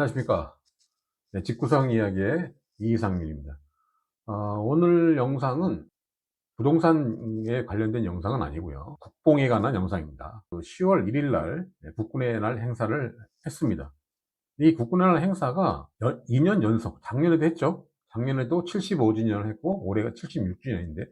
안녕하십니까. 네, 집구성 이야기의 이상민입니다. 오늘 영상은 부동산에 관련된 영상은 아니고요. 국뽕에 관한 영상입니다. 10월 1일 날 국군의 날 행사를 했습니다. 이 국군의 날 행사가 2년 연속, 작년에도 했죠. 작년에도 75주년을 했고 올해가 76주년인데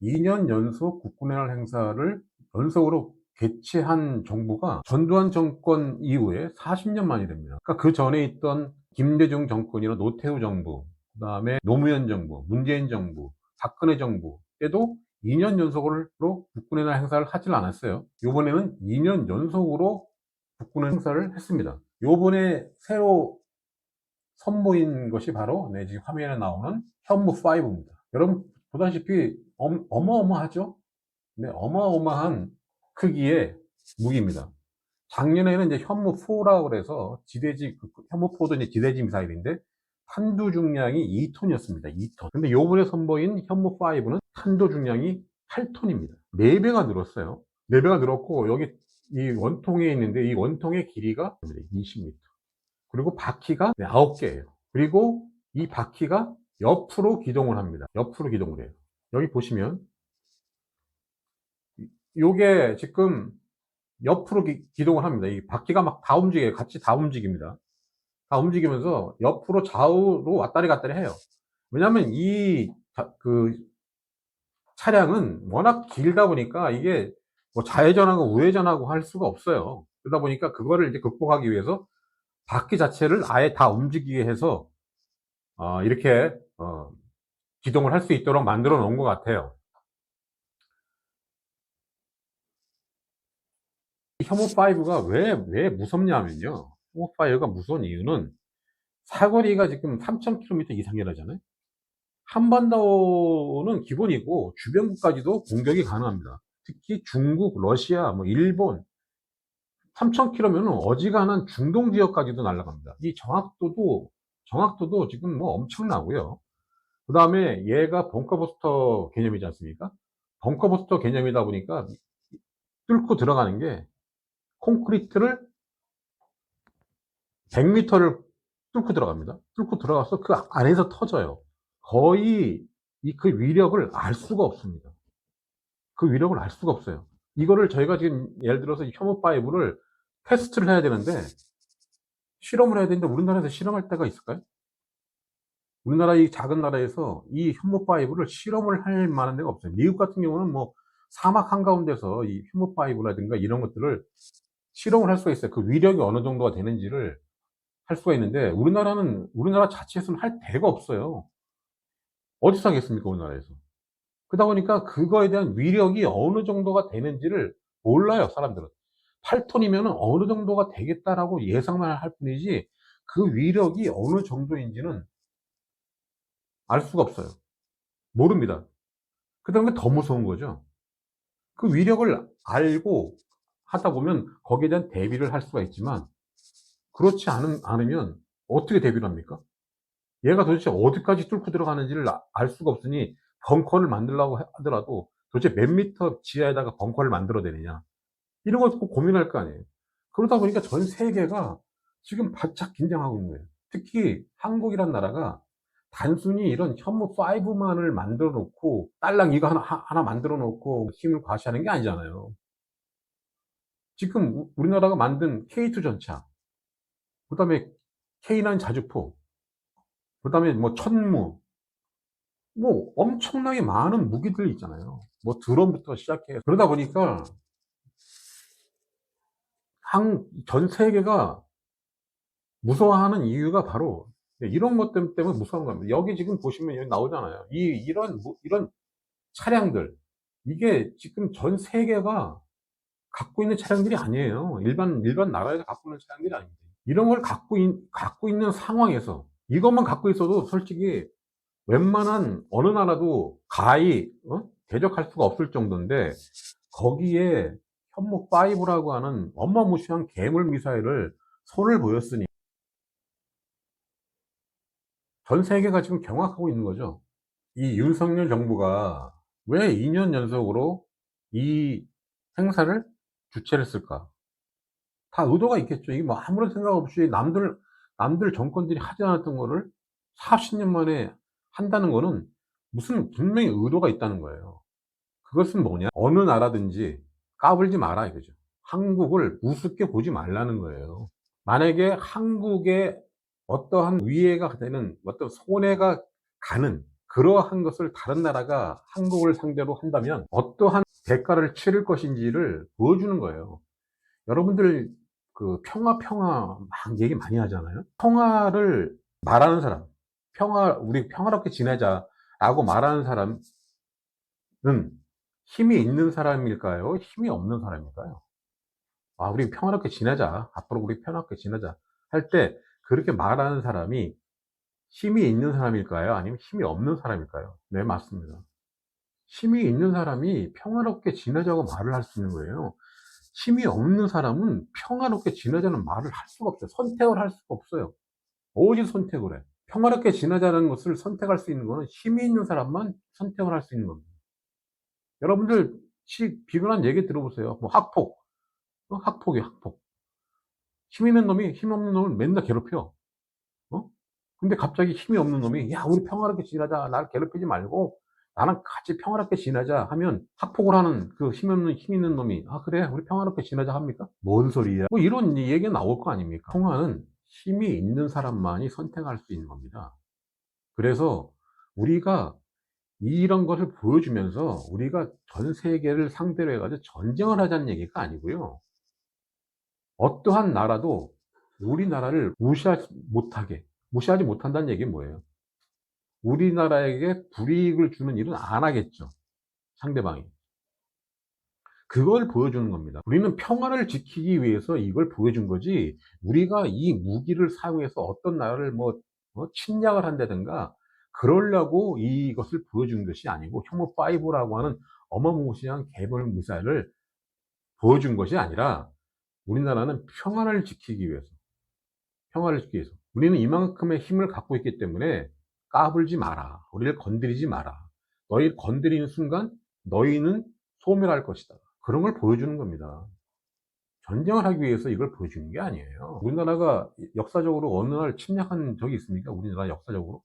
2년 연속 국군의 날 행사를 연속으로 개최한 정부가 전두환 정권 이후에 40년 만이 됩니다. 그러니까 그 전에 있던 김대중 정권이나 노태우 정부, 그 다음에 노무현 정부, 문재인 정부, 박근혜 정부 때도 2년 연속으로 국군의 날 행사를 하질 않았어요. 이번에는 2년 연속으로 국군의 행사를 했습니다. 요번에 새로 선보인 것이 바로 지금 화면에 나오는 현무5입니다. 여러분 보다시피 어마어마하죠? 네, 어마어마한 크기의 무기입니다. 작년에는 이제 현무4라고 그래서 현무4도 이제 지대지 미사일인데 탄두 중량이 2톤이었습니다. 2톤. 근데 요번에 선보인 현무5는 탄도 중량이 8톤입니다. 4배가 늘었어요. 4배가 늘었고 여기 이 원통에 있는데 이 원통의 길이가 20m. 그리고 바퀴가 9개예요. 그리고 이 바퀴가 옆으로 기동을 합니다. 옆으로 기동을 해요. 여기 보시면 요게 지금 옆으로 기동을 합니다. 이 바퀴가 막 다 움직여요. 같이 다 움직입니다. 다 움직이면서 옆으로 좌우로 왔다리 갔다리 해요. 왜냐하면 그 차량은 워낙 길다 보니까 이게 뭐 좌회전하고 우회전하고 할 수가 없어요. 그러다 보니까 그거를 이제 극복하기 위해서 바퀴 자체를 아예 다 움직이게 해서 이렇게 기동을 할 수 있도록 만들어 놓은 것 같아요. 혐오5가 왜 무섭냐면요. 혐오5가 무서운 이유는 사거리가 지금 3,000km 이상이라잖아요. 한반도는 기본이고 주변국까지도 공격이 가능합니다. 특히 중국, 러시아, 뭐 일본 3,000km면 어지간한 중동 지역까지도 날아갑니다. 이 정확도도 지금 뭐 엄청나고요. 그 다음에 얘가 벙커버스터 개념이지 않습니까? 벙커버스터 개념이다 보니까 뚫고 들어가는 게 콘크리트를 100m를 뚫고 들어갑니다. 뚫고 들어가서 그 안에서 터져요. 거의 그 위력을 알 수가 없습니다. 그 위력을 알 수가 없어요. 이거를 저희가 지금 예를 들어서 혐오5를 테스트를 해야 되는데 실험을 해야 되는데 우리나라에서 실험할 때가 있을까요? 우리나라 이 작은 나라에서 이 혐오5를 실험을 할 만한 데가 없어요. 미국 같은 경우는 뭐 사막 한가운데서 이 혐오5라든가 이런 것들을 실험을 할 수가 있어요. 그 위력이 어느 정도가 되는지를 할 수가 있는데 우리나라 자체에서는 할 데가 없어요. 어디서 하겠습니까, 우리나라에서. 그러다 보니까 그거에 대한 위력이 어느 정도가 되는지를 몰라요, 사람들은. 8톤이면 어느 정도가 되겠다라고 예상만 할 뿐이지 그 위력이 어느 정도인지는 알 수가 없어요. 모릅니다. 그 다음에 더 무서운 거죠. 그 위력을 알고 하다 보면 거기에 대한 대비를 할 수가 있지만 그렇지 않으면 어떻게 대비를 합니까? 얘가 도대체 어디까지 뚫고 들어가는지를 알 수가 없으니 벙커를 만들려고 하더라도 도대체 몇 미터 지하에다가 벙커를 만들어야 되느냐 이런 걸 꼭 고민할 거 아니에요. 그러다 보니까 전 세계가 지금 바짝 긴장하고 있는 거예요. 특히 한국이란 나라가 단순히 이런 현무5만을 만들어 놓고 딸랑 이거 하나 만들어 놓고 힘을 과시하는 게 아니잖아요. 지금 우리나라가 만든 K2 전차, 그 다음에 K9 자주포, 그 다음에 뭐 천무, 뭐 엄청나게 많은 무기들이 있잖아요. 뭐 드론부터 시작해. 그러다 보니까 전 세계가 무서워하는 이유가 바로 이런 것 때문에 무서운 겁니다. 여기 지금 보시면 여기 나오잖아요. 이런 차량들. 이게 지금 전 세계가 갖고 있는 차량들이 아니에요. 일반 나라에서 갖고 있는 차량들이 아닙니다. 이런 걸 갖고 있는 상황에서 이것만 갖고 있어도 솔직히 웬만한 어느 나라도 가히 대적할 수가 없을 정도인데 거기에 현무5라고 하는 어마무시한 괴물 미사일을 손을 보였으니 전 세계가 지금 경악하고 있는 거죠. 이 윤석열 정부가 왜 2년 연속으로 이 행사를 주최를 했을까? 다 의도가 있겠죠. 이게 뭐 아무런 생각 없이 남들 정권들이 하지 않았던 거를 40년 만에 한다는 거는 무슨 분명히 의도가 있다는 거예요. 그것은 뭐냐? 어느 나라든지 까불지 마라 이거죠. 한국을 우습게 보지 말라는 거예요. 만약에 한국에 어떠한 위해가 되는 어떤 손해가 가는 그러한 것을 다른 나라가 한국을 상대로 한다면 어떠한 대가를 치를 것인지를 보여주는 거예요. 여러분들 그 평화 막 얘기 많이 하잖아요. 평화를 말하는 사람, 우리 평화롭게 지내자라고 말하는 사람은 힘이 있는 사람일까요? 힘이 없는 사람일까요? 아, 우리 평화롭게 지내자. 앞으로 우리 평화롭게 지내자. 할 때 그렇게 말하는 사람이 힘이 있는 사람일까요? 아니면 힘이 없는 사람일까요? 네, 맞습니다. 힘이 있는 사람이 평화롭게 지내자고 말을 할 수 있는 거예요. 힘이 없는 사람은 평화롭게 지내자는 말을 할 수가 없어요. 선택을 할 수가 없어요. 오직 선택을 해. 평화롭게 지내자는 것을 선택할 수 있는 것은 힘이 있는 사람만 선택을 할 수 있는 겁니다. 여러분들 비근한 얘기 들어보세요. 뭐 학폭, 학폭이 학폭. 힘 있는 놈이 힘 없는 놈을 맨날 괴롭혀. 어? 근데 갑자기 힘이 없는 놈이 야, 우리 평화롭게 지내자. 나를 괴롭히지 말고 나랑 같이 평화롭게 지내자 하면 학폭을 하는 그 힘 있는 놈이 아, 그래 우리 평화롭게 지내자 합니까? 뭔 소리야? 뭐 이런 얘기가 나올 거 아닙니까? 평화는 힘이 있는 사람만이 선택할 수 있는 겁니다. 그래서 우리가 이런 것을 보여주면서 우리가 전 세계를 상대로 해가지고 전쟁을 하자는 얘기가 아니고요. 어떠한 나라도 우리나라를 무시하지 못한다는 얘기는 뭐예요? 우리나라에게 불이익을 주는 일은 안 하겠죠. 상대방이. 그걸 보여주는 겁니다. 우리는 평화를 지키기 위해서 이걸 보여준 거지, 우리가 이 무기를 사용해서 어떤 나라를 침략을 한다든가 그러려고 이것을 보여준 것이 아니고, 혐오5라고 하는 어마무시한 개별 미사일을 보여준 것이 아니라 우리나라는 평화를 지키기 위해서 우리는 이만큼의 힘을 갖고 있기 때문에 까불지 마라. 우리를 건드리지 마라. 너희 건드리는 순간 너희는 소멸할 것이다. 그런 걸 보여주는 겁니다. 전쟁을 하기 위해서 이걸 보여주는 게 아니에요. 우리나라가 역사적으로 어느 날 침략한 적이 있습니까? 우리나라 역사적으로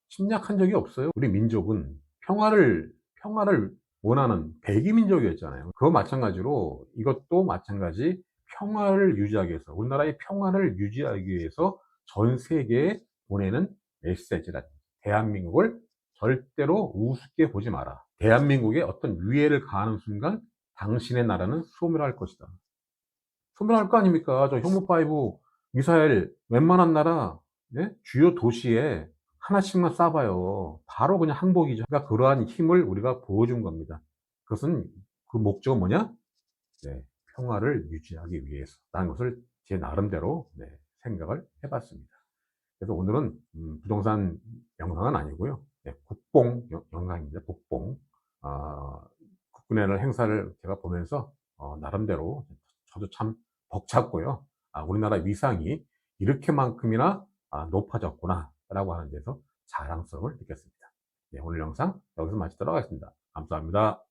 침략한 적이 없어요. 우리 민족은 평화를 원하는 백이민족이었잖아요. 그거 마찬가지로 이것도 마찬가지, 평화를 유지하기 위해서, 우리나라의 평화를 유지하기 위해서 전 세계에 보내는 메시지라. 대한민국을 절대로 우습게 보지 마라. 대한민국에 어떤 위해를 가하는 순간 당신의 나라는 소멸할 것이다. 소멸할 거 아닙니까? 저 혐오5 미사일 웬만한 나라, 예? 주요 도시에 하나씩만 쏴봐요. 바로 그냥 항복이죠. 그러니까 그러한 힘을 우리가 보여준 겁니다. 그것은 그 목적은 뭐냐? 네, 평화를 유지하기 위해서라는 것을 제 나름대로 생각을 해봤습니다. 그래서 오늘은 부동산 영상은 아니고요. 국뽕 영상입니다. 국뽕. 국군의 행사를 제가 보면서 나름대로 저도 참 벅찼고요. 우리나라 위상이 이렇게만큼이나 높아졌구나 라고 하는 데서 자랑스러움을 느꼈습니다. 오늘 영상 여기서 마치도록 하겠습니다. 감사합니다.